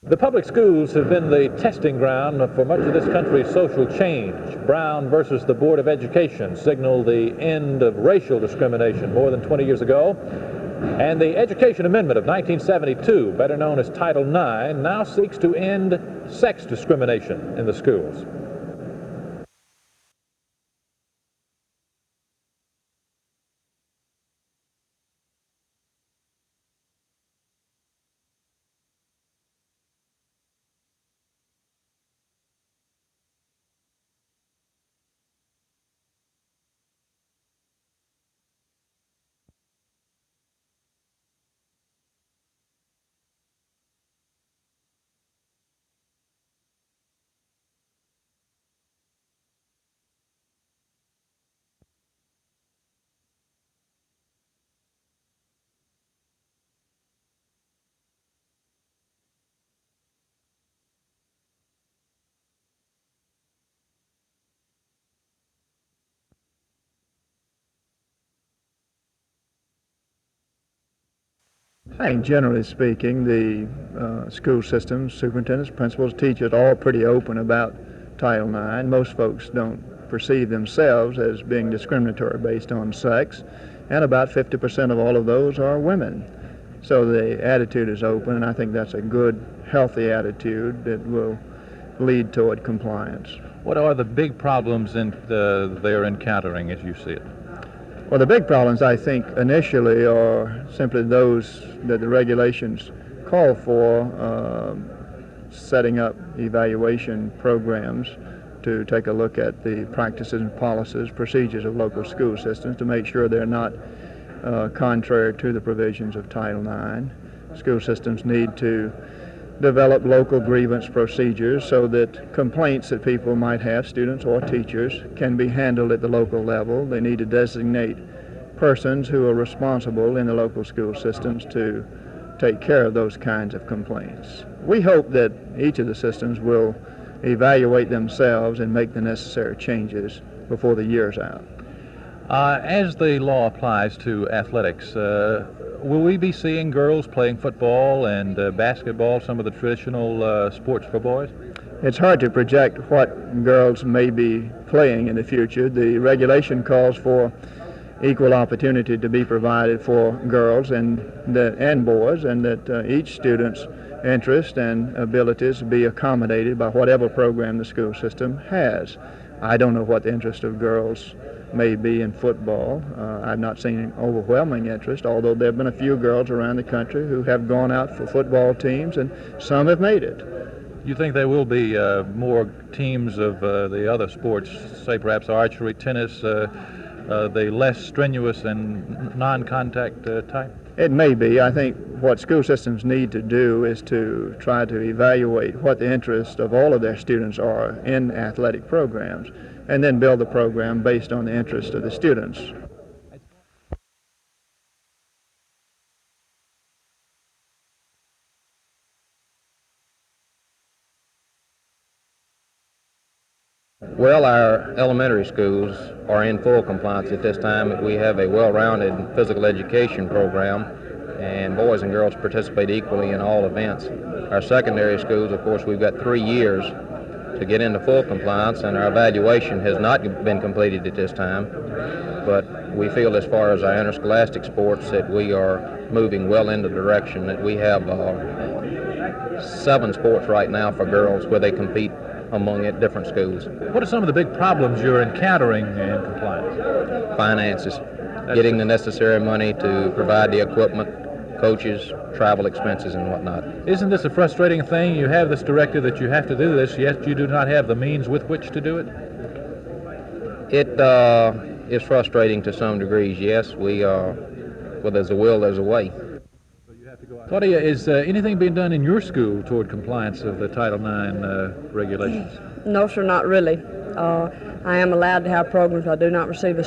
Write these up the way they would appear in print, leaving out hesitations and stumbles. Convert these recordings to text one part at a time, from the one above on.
The public schools have been the testing ground for much of this country's social change. Brown versus the Board of Education signaled the end of racial discrimination more than 20 years ago. And the Education Amendment of 1972, better known as Title IX, now seeks to end sex discrimination in the schools. I think generally speaking, the school systems, superintendents, principals, teachers, all pretty open about Title IX. Most folks don't perceive themselves as being discriminatory based on sex, and about 50% of all of those are women. So the attitude is open, and I think that's a good, healthy attitude that will lead toward compliance. What are the big problems they're encountering as you see it? Well, the big problems, I think, initially are simply those that the regulations call for, setting up evaluation programs to take a look at the practices and policies, procedures of local school systems to make sure they're not contrary to the provisions of Title IX. School systems need to develop local grievance procedures so that complaints that people might have, students or teachers, can be handled at the local level. They need to designate persons who are responsible in the local school systems to take care of those kinds of complaints. We hope that each of the systems will evaluate themselves and make the necessary changes before the year's out. As the law applies to athletics, will we be seeing girls playing football and basketball, some of the traditional sports for boys? It's hard to project what girls may be playing in the future. The regulation calls for equal opportunity to be provided for girls and boys, and that each student's interest and abilities be accommodated by whatever program the school system has. I don't know what the interest of girls may be in football. I've not seen an overwhelming interest, although there have been a few girls around the country who have gone out for football teams, and some have made it. You think there will be more teams of the other sports, say perhaps archery, tennis, the less strenuous and non-contact type? It may be. I think what school systems need to do is to try to evaluate what the interest of all of their students are in athletic programs, and then build the program based on the interest of the students. Well, our elementary schools are in full compliance at this time. We have a well-rounded physical education program, and boys and girls participate equally in all events. Our secondary schools, of course, we've got 3 years to get into full compliance, and our evaluation has not been completed at this time. But we feel, as far as our interscholastic sports, that we are moving well in the direction that we have 7 sports right now for girls where they compete among different schools. What are some of the big problems you're encountering in compliance? Finances, getting the necessary money to provide the equipment, coaches, travel expenses, and whatnot. Isn't this a frustrating thing? You have this directive that you have to do this, yet you do not have the means with which to do it? It is frustrating to some degrees, yes. Well, there's a will, there's a way. Claudia, is anything being done in your school toward compliance of the Title IX regulations? No, sir, not really. I am allowed to have programs. I do not receive a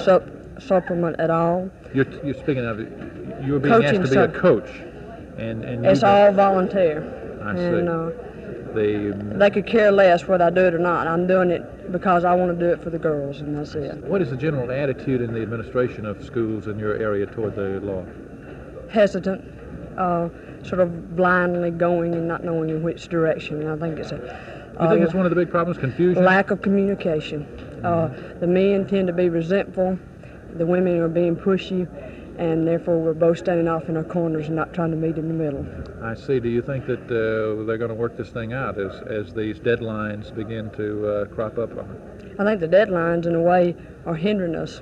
supplement at all. You're speaking of, you're being asked to be a coach. And it's all volunteer. I see. And they could care less whether I do it or not. I'm doing it because I want to do it for the girls, and that's it. What is the general attitude in the administration of schools in your area toward the law? Hesitant. sort of blindly going and not knowing in which direction. And I think it's You think it's one of the big problems, confusion? lack of communication. The men tend to be resentful, the women are being pushy, and therefore we're both standing off in our corners and not trying to meet in the middle. I see. Do you think that they're going to work this thing out as these deadlines begin to crop up? I think the deadlines, in a way, are hindering us.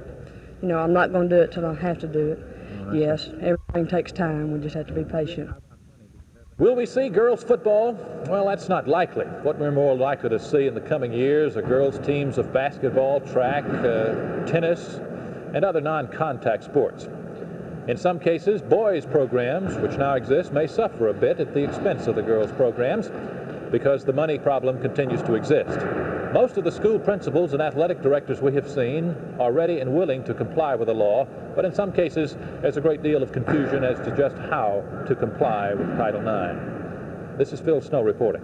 You know, I'm not going to do it till I have to do it. Yes, everything takes time. We just have to be patient. Will we see girls football? Well, that's not likely. What we're more likely to see in the coming years are girls' teams of basketball, track, tennis, and other non-contact sports. In some cases, boys' programs, which now exist, may suffer a bit at the expense of the girls' programs because the money problem continues to exist. Most of the school principals and athletic directors we have seen are ready and willing to comply with the law, but in some cases, there's a great deal of confusion as to just how to comply with Title IX. This is Phil Snow reporting.